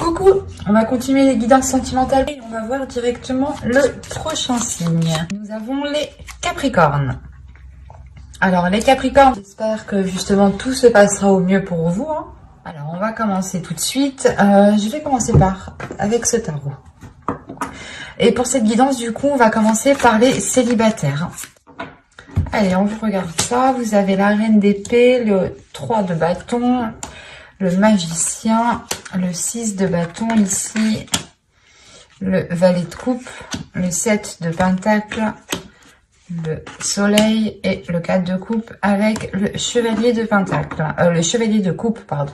Coucou, on va continuer les guidances sentimentales et on va voir directement le prochain signe. Nous avons les Capricornes. Alors les Capricornes, j'espère que justement tout se passera au mieux pour vous. Alors on va commencer tout de suite. Je vais commencer avec ce tarot. Et pour cette guidance, du coup, on va commencer par les célibataires. Allez, on vous regarde ça. Vous avez la reine d'épée, le 3 de bâton, le magicien, le 6 de bâton ici, le valet de coupe, le 7 de pentacle, le soleil et le 4 de coupe avec le chevalier de pentacle, le chevalier de coupe, pardon.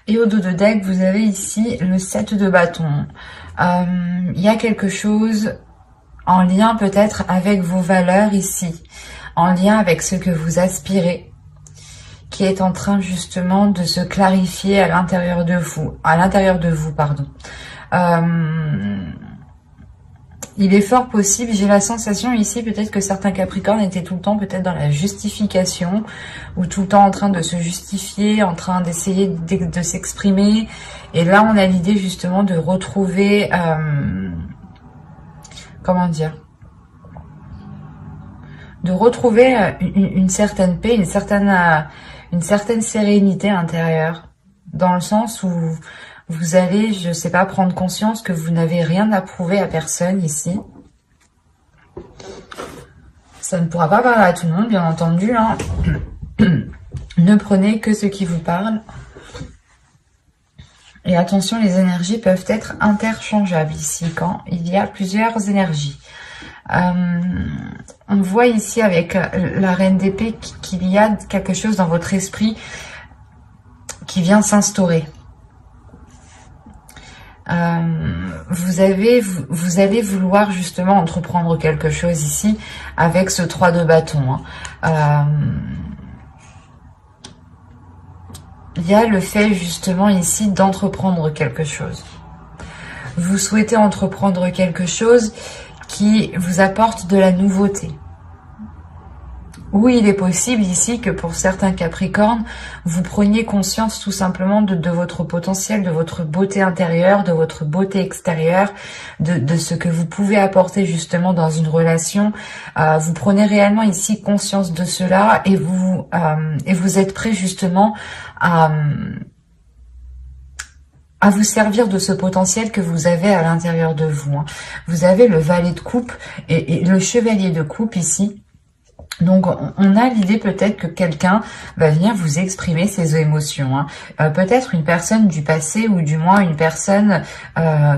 Et au dos de deck, vous avez ici le 7 de bâton. Il y a quelque chose en lien peut-être avec vos valeurs ici, en lien avec ce que vous aspirez, qui est en train justement de se clarifier à l'intérieur de vous, pardon. Il est fort possible, j'ai la sensation ici peut-être que certains Capricornes étaient tout le temps peut-être dans la justification, ou tout le temps en train de se justifier, en train d'essayer de s'exprimer. Et là on a l'idée justement de retrouver, comment dire, de retrouver une certaine paix, une certaine sérénité intérieure, dans le sens où vous allez, je sais pas, prendre conscience que vous n'avez rien à prouver à personne ici. Ça ne pourra pas parler à tout le monde, bien entendu. Ne prenez que ce qui vous parle. Et attention, les énergies peuvent être interchangeables ici, quand il y a plusieurs énergies. On voit ici avec la reine d'épée qu'il y a quelque chose dans votre esprit qui vient s'instaurer. Vous allez vouloir justement entreprendre quelque chose ici avec ce 3 de bâton. Il y a le fait justement ici d'entreprendre quelque chose. Vous souhaitez entreprendre quelque chose qui vous apporte de la nouveauté. Oui, il est possible ici que pour certains Capricornes, vous preniez conscience tout simplement de votre potentiel, de votre beauté intérieure, de votre beauté extérieure, de ce que vous pouvez apporter justement dans une relation. Vous prenez réellement ici conscience de cela et vous êtes prêt justement à vous servir de ce potentiel que vous avez à l'intérieur de vous. Vous avez le valet de coupe et le chevalier de coupe ici. Donc, on a l'idée peut-être que quelqu'un va venir vous exprimer ses émotions. Peut-être une personne du passé ou du moins une personne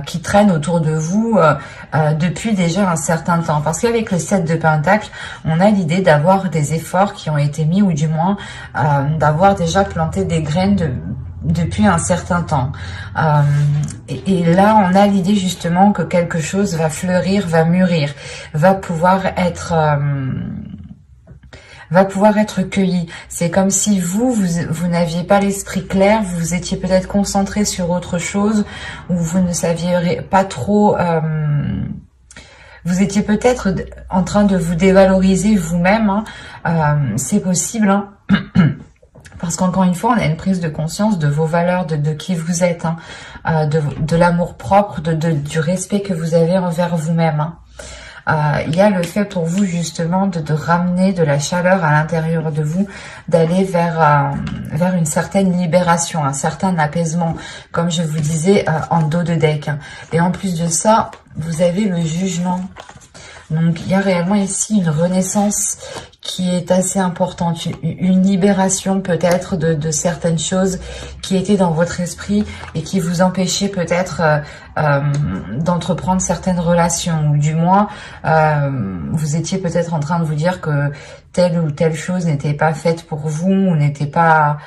qui traîne autour de vous depuis déjà un certain temps. Parce qu'avec le 7 de pentacle, on a l'idée d'avoir des efforts qui ont été mis ou du moins d'avoir déjà planté des graines depuis un certain temps. Et là, on a l'idée justement que quelque chose va fleurir, va mûrir, va pouvoir être cueilli. C'est comme si vous n'aviez pas l'esprit clair, vous étiez peut-être concentré sur autre chose, ou vous ne saviez pas trop, vous étiez peut-être en train de vous dévaloriser vous-même, c'est possible, parce qu'encore une fois, on a une prise de conscience de vos valeurs, de qui vous êtes, de l'amour propre, du respect que vous avez envers vous-même. Il y a le fait pour vous justement de ramener de la chaleur à l'intérieur de vous, d'aller vers une certaine libération, un certain apaisement, comme je vous disais en dos de deck. Et en plus de ça, vous avez le jugement. Donc il y a réellement ici une renaissance qui est assez importante, une libération peut-être de certaines choses qui étaient dans votre esprit et qui vous empêchaient peut-être d'entreprendre certaines relations, ou du moins vous étiez peut-être en train de vous dire que telle ou telle chose n'était pas faite pour vous, ou n'était pas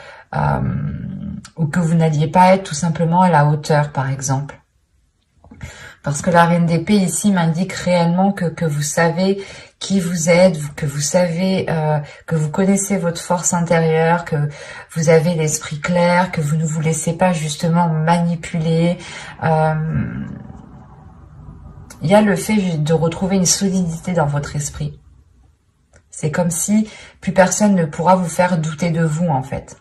ou que vous n'alliez pas être tout simplement à la hauteur, par exemple. Parce que la reine d'épée ici m'indique réellement que vous savez qui vous êtes, que vous savez, que vous connaissez votre force intérieure, que vous avez l'esprit clair, que vous ne vous laissez pas justement manipuler. Il y a le fait de retrouver une solidité dans votre esprit. C'est comme si plus personne ne pourra vous faire douter de vous en fait.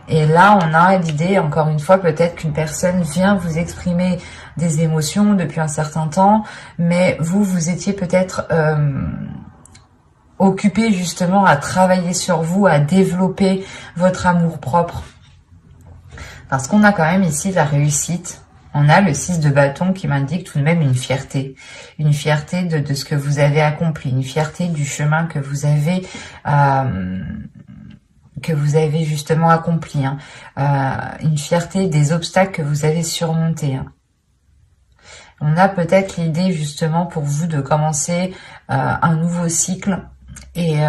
Et là, on a l'idée, encore une fois, peut-être qu'une personne vient vous exprimer des émotions depuis un certain temps, mais vous étiez peut-être occupé justement à travailler sur vous, à développer votre amour-propre. Parce qu'on a quand même ici la réussite. On a le 6 de bâton qui m'indique tout de même une fierté de ce que vous avez accompli, une fierté du chemin que vous avez justement accompli, hein. Une fierté des obstacles que vous avez surmontés, hein. On a peut-être l'idée justement pour vous de commencer un nouveau cycle et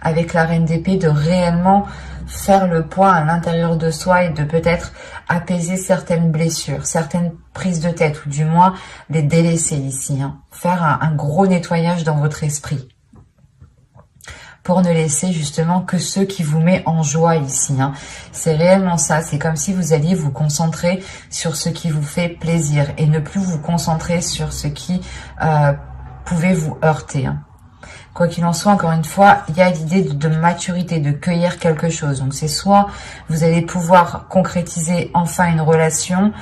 avec la reine d'épée de réellement faire le point à l'intérieur de soi et de peut-être apaiser certaines blessures, certaines prises de tête ou du moins les délaisser ici, hein. Faire un gros nettoyage dans votre esprit pour ne laisser justement que ce qui vous met en joie ici, hein. C'est réellement ça, c'est comme si vous alliez vous concentrer sur ce qui vous fait plaisir et ne plus vous concentrer sur ce qui pouvait vous heurter, hein. Quoi qu'il en soit, encore une fois, il y a l'idée de maturité, de cueillir quelque chose. Donc c'est soit vous allez pouvoir concrétiser enfin une relation,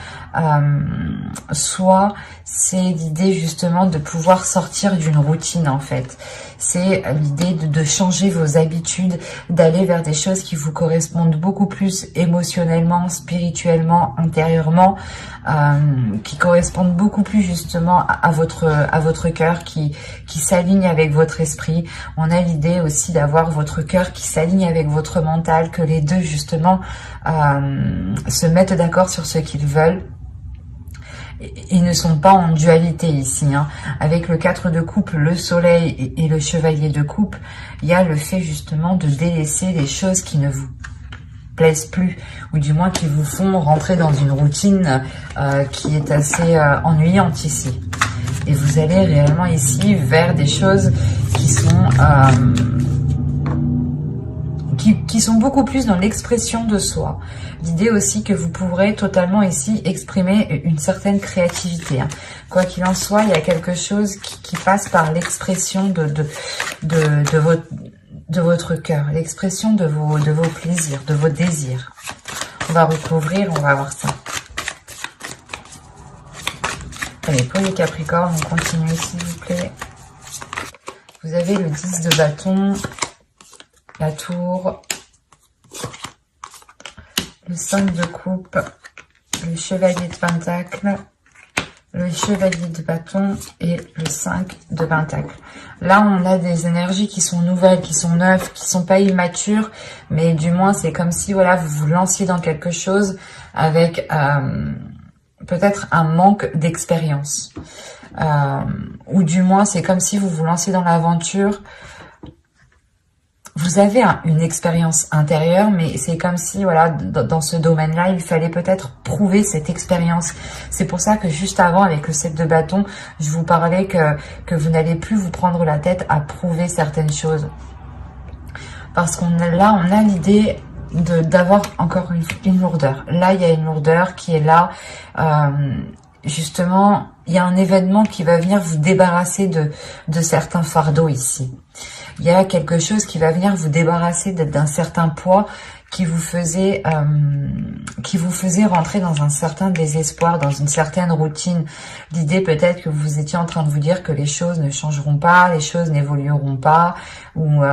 soit c'est l'idée justement de pouvoir sortir d'une routine en fait. C'est l'idée de changer vos habitudes, d'aller vers des choses qui vous correspondent beaucoup plus émotionnellement, spirituellement, intérieurement, qui correspondent beaucoup plus justement à votre cœur, qui s'aligne avec votre esprit. On a l'idée aussi d'avoir votre cœur qui s'aligne avec votre mental, que les deux justement se mettent d'accord sur ce qu'ils veulent. Ils ne sont pas en dualité ici, hein. Avec le 4 de coupe, le soleil et le chevalier de coupe, il y a le fait justement de délaisser les choses qui ne vous plaisent plus, ou du moins qui vous font rentrer dans une routine qui est assez ennuyante ici. Et vous allez réellement ici vers des choses qui sont beaucoup plus dans l'expression de soi. L'idée aussi que vous pourrez totalement ici exprimer une certaine créativité, hein. Quoi qu'il en soit, il y a quelque chose qui passe par l'expression de votre cœur, l'expression de vos plaisirs, de vos désirs. On va recouvrir, on va voir ça. Allez, pour les Capricornes, on continue s'il vous plaît. Vous avez le 10 de bâton, la tour, le 5 de coupe, le chevalier de pentacle, le chevalier de bâton et le 5 de pentacle. Là, on a des énergies qui sont nouvelles, qui sont neuves, qui sont pas immatures, mais du moins, c'est comme si voilà, vous vous lanciez dans quelque chose avec peut-être un manque d'expérience. Ou du moins, c'est comme si vous vous lanciez dans l'aventure. Vous avez une expérience intérieure, mais c'est comme si, voilà, dans ce domaine-là, il fallait peut-être prouver cette expérience. C'est pour ça que juste avant, avec le 7 de bâton, je vous parlais que vous n'allez plus vous prendre la tête à prouver certaines choses. Parce on a l'idée d'avoir encore une lourdeur. Là, il y a une lourdeur qui est là. Justement, il y a un événement qui va venir vous débarrasser de certains fardeaux ici. Il y a quelque chose qui va venir vous débarrasser d'un certain poids qui vous faisait rentrer dans un certain désespoir, dans une certaine routine. L'idée peut-être que vous étiez en train de vous dire que les choses ne changeront pas, les choses n'évolueront pas, ou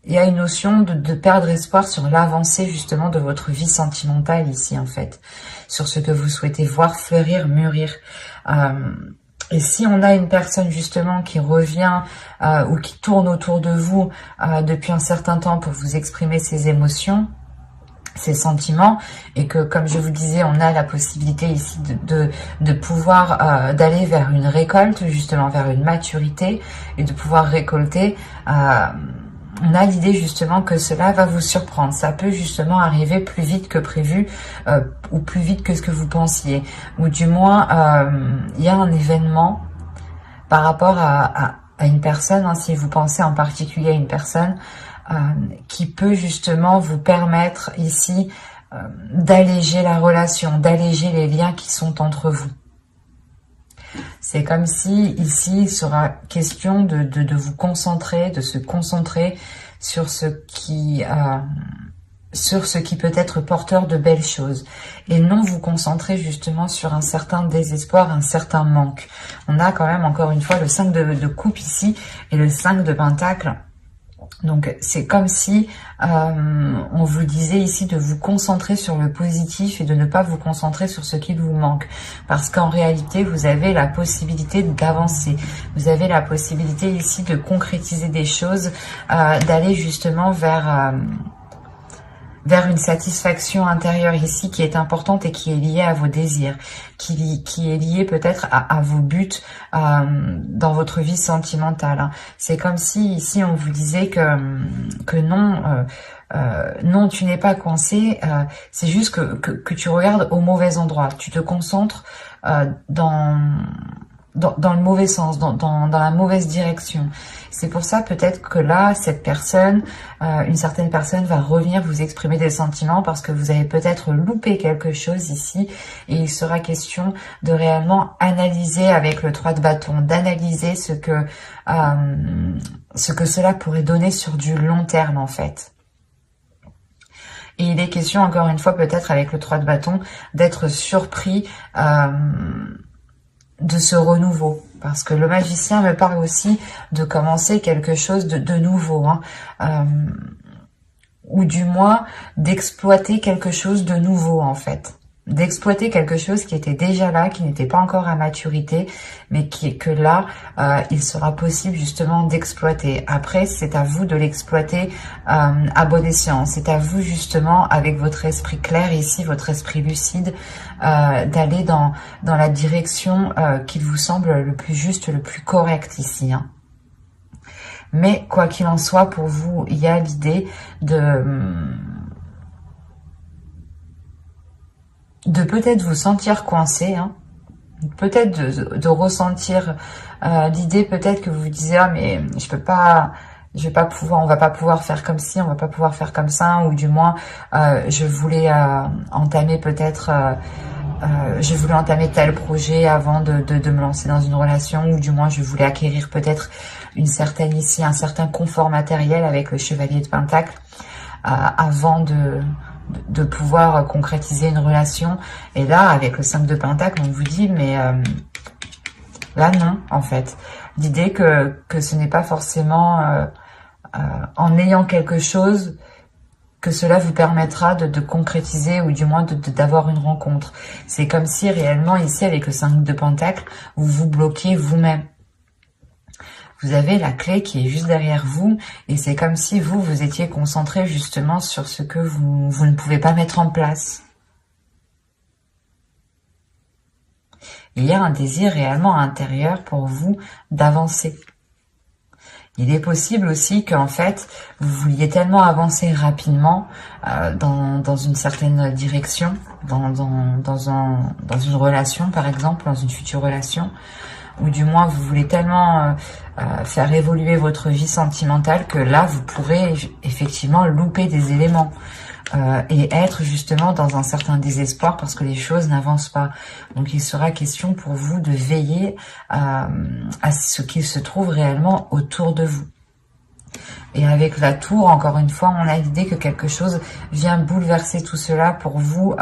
il y a une notion de perdre espoir sur l'avancée justement de votre vie sentimentale ici en fait, sur ce que vous souhaitez voir fleurir, mûrir. Et si on a une personne justement qui revient ou qui tourne autour de vous depuis un certain temps pour vous exprimer ses émotions, ses sentiments, et que comme je vous disais, on a la possibilité ici de pouvoir d'aller vers une récolte, justement vers une maturité, et de pouvoir récolter, on a l'idée justement que cela va vous surprendre. Ça peut justement arriver plus vite que prévu ou plus vite que ce que vous pensiez. Ou du moins, il y a un événement par rapport à une personne, hein, si vous pensez en particulier à une personne, qui peut justement vous permettre ici d'alléger la relation, d'alléger les liens qui sont entre vous. C'est comme si ici il sera question de vous concentrer, de se concentrer sur ce qui sur ce qui peut être porteur de belles choses et non vous concentrer justement sur un certain désespoir, un certain manque. On a quand même encore une fois le 5 de coupe ici et le 5 de pentacle. Donc c'est comme si on vous disait ici de vous concentrer sur le positif et de ne pas vous concentrer sur ce qui vous manque. Parce qu'en réalité, vous avez la possibilité d'avancer. Vous avez la possibilité ici de concrétiser des choses, d'aller justement vers une satisfaction intérieure ici qui est importante et qui est liée à vos désirs, qui est liée peut-être à vos buts dans votre vie sentimentale. Hein. C'est comme si ici on vous disait que non, non tu n'es pas coincé, c'est juste que tu regardes au mauvais endroit, tu te concentres dans le mauvais sens, dans la mauvaise direction. C'est pour ça peut-être que là, cette personne, une certaine personne va revenir vous exprimer des sentiments parce que vous avez peut-être loupé quelque chose ici et il sera question de réellement analyser avec le 3 de bâton, d'analyser ce que cela pourrait donner sur du long terme en fait. Et il est question encore une fois peut-être avec le 3 de bâton d'être surpris de ce renouveau, parce que le magicien me parle aussi de commencer quelque chose de nouveau, hein, ou du moins d'exploiter quelque chose de nouveau en fait, d'exploiter quelque chose qui était déjà là, qui n'était pas encore à maturité, mais que là, il sera possible justement d'exploiter. Après, c'est à vous de l'exploiter à bon escient. C'est à vous justement, avec votre esprit clair ici, votre esprit lucide, d'aller dans la direction qu'il vous semble le plus juste, le plus correct ici. Hein. Mais quoi qu'il en soit, pour vous, il y a l'idée de peut-être vous sentir coincé, hein, peut-être de ressentir l'idée peut-être que vous vous disiez ah mais je vais pas pouvoir, on va pas pouvoir faire comme ci, on va pas pouvoir faire comme ça, ou du moins je voulais entamer peut-être je voulais entamer tel projet avant de me lancer dans une relation, ou du moins je voulais acquérir peut-être un certain confort matériel avec le chevalier de Pentacle avant de pouvoir concrétiser une relation. Et là, avec le 5 de Pentacle, on vous dit, mais là, non, en fait. L'idée que ce n'est pas forcément en ayant quelque chose que cela vous permettra de concrétiser ou du moins d'avoir une rencontre. C'est comme si réellement, ici, avec le 5 de Pentacle, vous vous bloquez vous-même. Vous avez la clé qui est juste derrière vous et c'est comme si vous étiez concentré justement sur ce que vous ne pouvez pas mettre en place. Il y a un désir réellement intérieur pour vous d'avancer. Il est possible aussi qu'en fait, vous vouliez tellement avancer rapidement dans une certaine direction, dans une relation par exemple, dans une future relation, ou du moins vous voulez tellement faire évoluer votre vie sentimentale que là, vous pourrez effectivement louper des éléments et être justement dans un certain désespoir parce que les choses n'avancent pas. Donc il sera question pour vous de veiller à ce qu'il se trouve réellement autour de vous. Et avec la tour, encore une fois, on a l'idée que quelque chose vient bouleverser tout cela pour vous,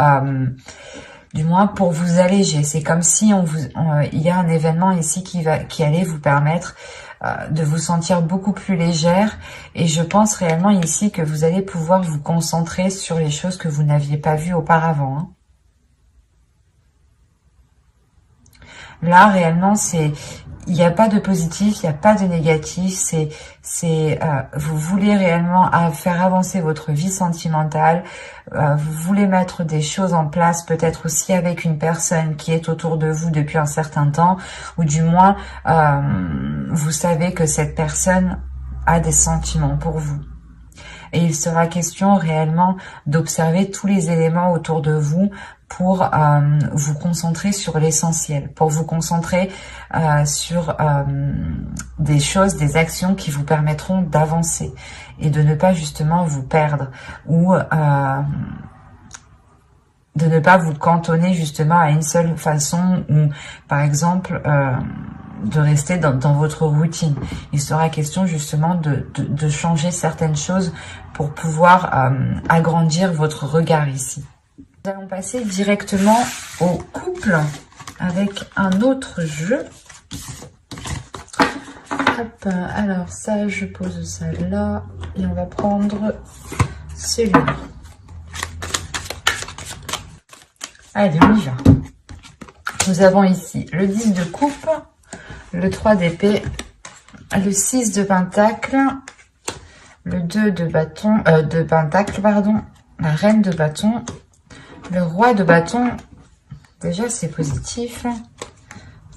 du moins pour vous alléger. C'est comme si il y a un événement ici qui allait vous permettre de vous sentir beaucoup plus légère. Et je pense réellement ici que vous allez pouvoir vous concentrer sur les choses que vous n'aviez pas vues auparavant. Hein. Là, réellement, il n'y a pas de positif, il n'y a pas de négatif, vous voulez réellement faire avancer votre vie sentimentale, vous voulez mettre des choses en place, peut-être aussi avec une personne qui est autour de vous depuis un certain temps, ou du moins, vous savez que cette personne a des sentiments pour vous. Et il sera question réellement d'observer tous les éléments autour de vous pour vous concentrer sur l'essentiel, pour vous concentrer sur des choses, des actions qui vous permettront d'avancer et de ne pas justement vous perdre ou de ne pas vous cantonner justement à une seule façon ou par exemple de rester dans votre routine. Il sera question justement de changer certaines choses pour pouvoir agrandir votre regard ici. Nous allons passer directement au couple avec un autre jeu. Hop, alors ça, je pose ça là et on va prendre celui-là. Allez, on y va. Nous avons ici le 10 de coupe, le 3 d'épée, le 6 de pentacle, le 2 de bâton, de pentacle, pardon, la reine de bâton, le roi de bâton. Déjà, c'est positif.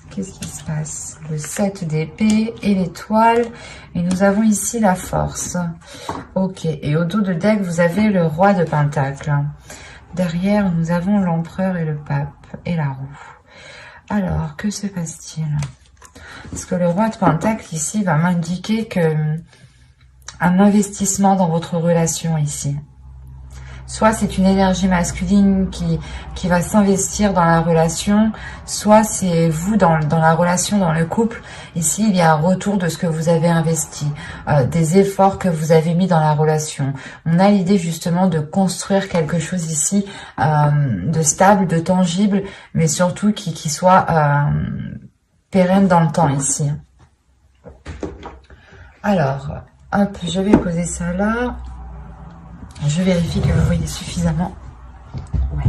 Qu'est-ce qui se passe? Le 7 d'épée et l'étoile. Et nous avons ici la force. Ok. Et au dos de deck, vous avez le roi de pentacle. Derrière, nous avons l'empereur et le pape et la roue. Alors, que se passe-t-il? Parce que le roi de pentacle ici va m'indiquer que un investissement dans votre relation ici. Soit c'est une énergie masculine qui va s'investir dans la relation, soit c'est vous dans la relation, dans le couple. Ici, il y a un retour de ce que vous avez investi, des efforts que vous avez mis dans la relation. On a l'idée justement de construire quelque chose ici, de stable, de tangible, mais surtout qui soit pérenne dans le temps ici. Alors, hop, je vais poser ça là. Je vérifie que vous voyez suffisamment. Ouais.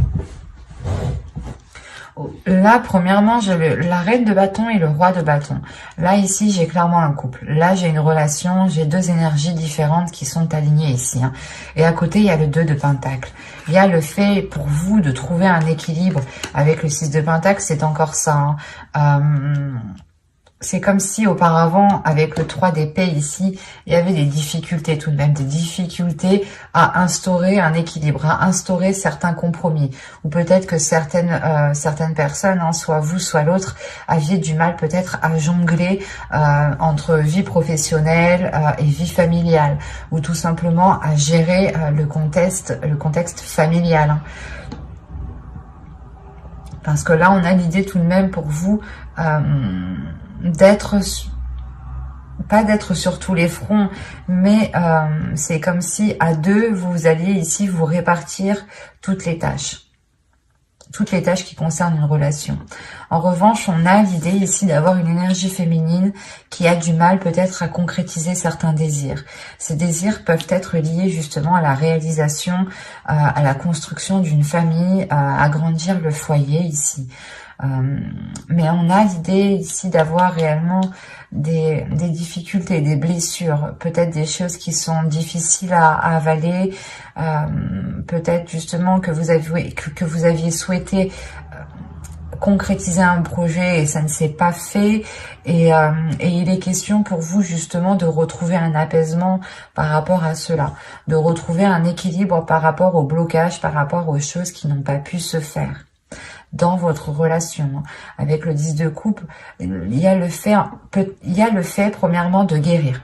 Oh, là, premièrement, j'ai la reine de bâton et le roi de bâton. Là, ici, j'ai clairement un couple. Là, j'ai une relation, j'ai deux énergies différentes qui sont alignées ici. Hein. Et à côté, il y a le 2 de pentacle. Il y a le fait pour vous de trouver un équilibre avec le 6 de pentacle, c'est encore ça. Hein. C'est comme si auparavant, avec le 3 d'épée ici, il y avait des difficultés tout de même, des difficultés à instaurer un équilibre, à instaurer certains compromis. Ou peut-être que certaines personnes, hein, soit vous, soit l'autre, aviez du mal peut-être à jongler entre vie professionnelle et vie familiale. Ou tout simplement à gérer le contexte familial. Hein. Parce que là, on a l'idée tout de même pour vous... pas d'être sur tous les fronts, mais c'est comme si à deux, vous alliez ici vous répartir toutes les tâches qui concernent une relation. En revanche, on a l'idée ici d'avoir une énergie féminine qui a du mal peut-être à concrétiser certains désirs. Ces désirs peuvent être liés justement à la réalisation, à la construction d'une famille, à agrandir le foyer ici. Mais on a l'idée ici d'avoir réellement des difficultés, des blessures, peut-être des choses qui sont difficiles à avaler, peut-être justement que vous aviez souhaité concrétiser un projet et ça ne s'est pas fait, et il est question pour vous justement de retrouver un apaisement par rapport à cela, de retrouver un équilibre par rapport au blocage, par rapport aux choses qui n'ont pas pu se faire dans votre relation. Avec le 10 de coupe, il y a le fait premièrement de guérir.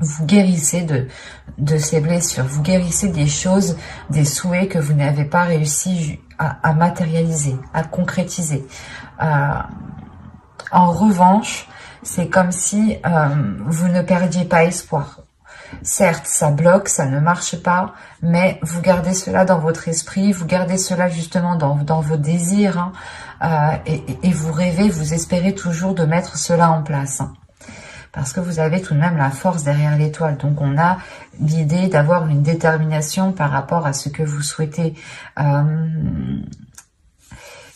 Vous guérissez de ces blessures, vous guérissez des choses, des souhaits que vous n'avez pas réussi à matérialiser, à concrétiser. En revanche, c'est comme si vous ne perdiez pas espoir. Certes, ça bloque, ça ne marche pas, mais vous gardez cela dans votre esprit, vous gardez cela justement dans vos désirs, hein, et vous rêvez, vous espérez toujours de mettre cela en place. Hein, parce que vous avez tout de même la force derrière l'étoile. Donc on a l'idée d'avoir une détermination par rapport à ce que vous souhaitez.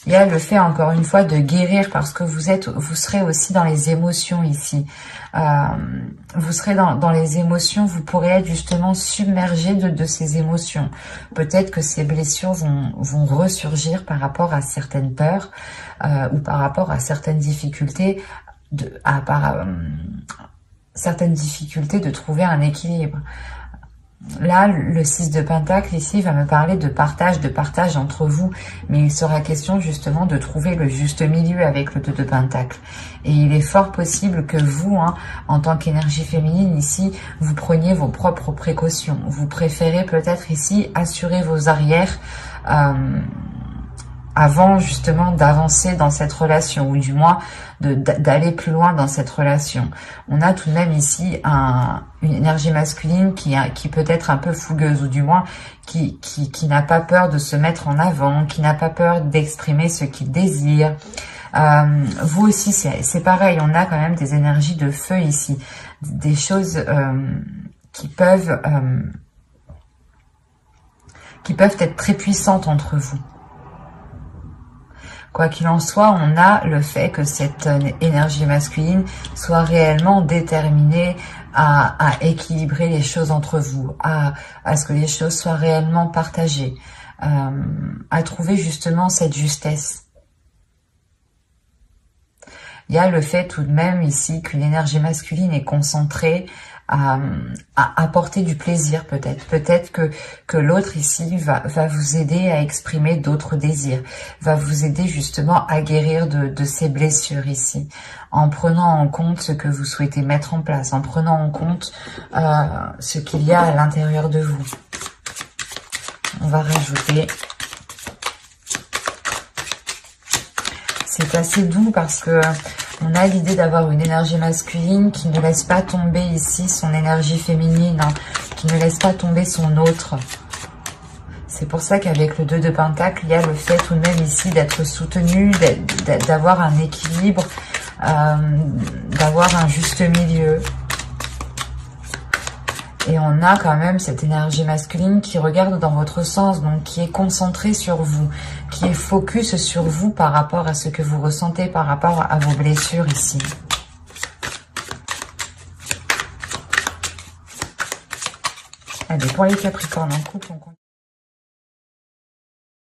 Il y a le fait, encore une fois, de guérir parce que vous serez aussi dans les émotions ici. Vous serez dans les émotions, vous pourrez être justement submergé de ces émotions. Peut-être que ces blessures vont ressurgir par rapport à certaines peurs ou par rapport à certaines difficultés, certaines difficultés de trouver un équilibre. Là, le 6 de pentacle ici va me parler de partage entre vous, mais il sera question justement de trouver le juste milieu avec le 2 de pentacle. Et il est fort possible que vous, hein, en tant qu'énergie féminine ici, vous preniez vos propres précautions. Vous préférez peut-être ici assurer vos arrières avant justement d'avancer dans cette relation, ou du moins d'aller plus loin dans cette relation. On a tout de même ici une énergie masculine qui peut être un peu fougueuse, ou du moins qui n'a pas peur de se mettre en avant, qui n'a pas peur d'exprimer ce qu'il désire. Vous aussi, c'est pareil, on a quand même des énergies de feu ici, des choses qui peuvent être très puissantes entre vous. Quoi qu'il en soit, on a le fait que cette énergie masculine soit réellement déterminée à équilibrer les choses entre vous, à ce que les choses soient réellement partagées, à trouver justement cette justesse. Il y a le fait tout de même ici qu'une énergie masculine est concentrée à apporter du plaisir peut-être. Peut-être que l'autre ici va vous aider à exprimer d'autres désirs, va vous aider justement à guérir de ces blessures ici, en prenant en compte ce que vous souhaitez mettre en place, en prenant en compte ce qu'il y a à l'intérieur de vous. On va rajouter. C'est assez doux parce que on a l'idée d'avoir une énergie masculine qui ne laisse pas tomber ici son énergie féminine, hein, qui ne laisse pas tomber son autre. C'est pour ça qu'avec le 2 de Pentacle, il y a le fait tout de même ici d'être soutenu, d'avoir un équilibre, d'avoir un juste milieu. Et on a quand même cette énergie masculine qui regarde dans votre sens, donc qui est concentrée sur vous, qui est focus sur vous par rapport à ce que vous ressentez, par rapport à vos blessures ici. Allez, pour les Capricornes en couple, on continue.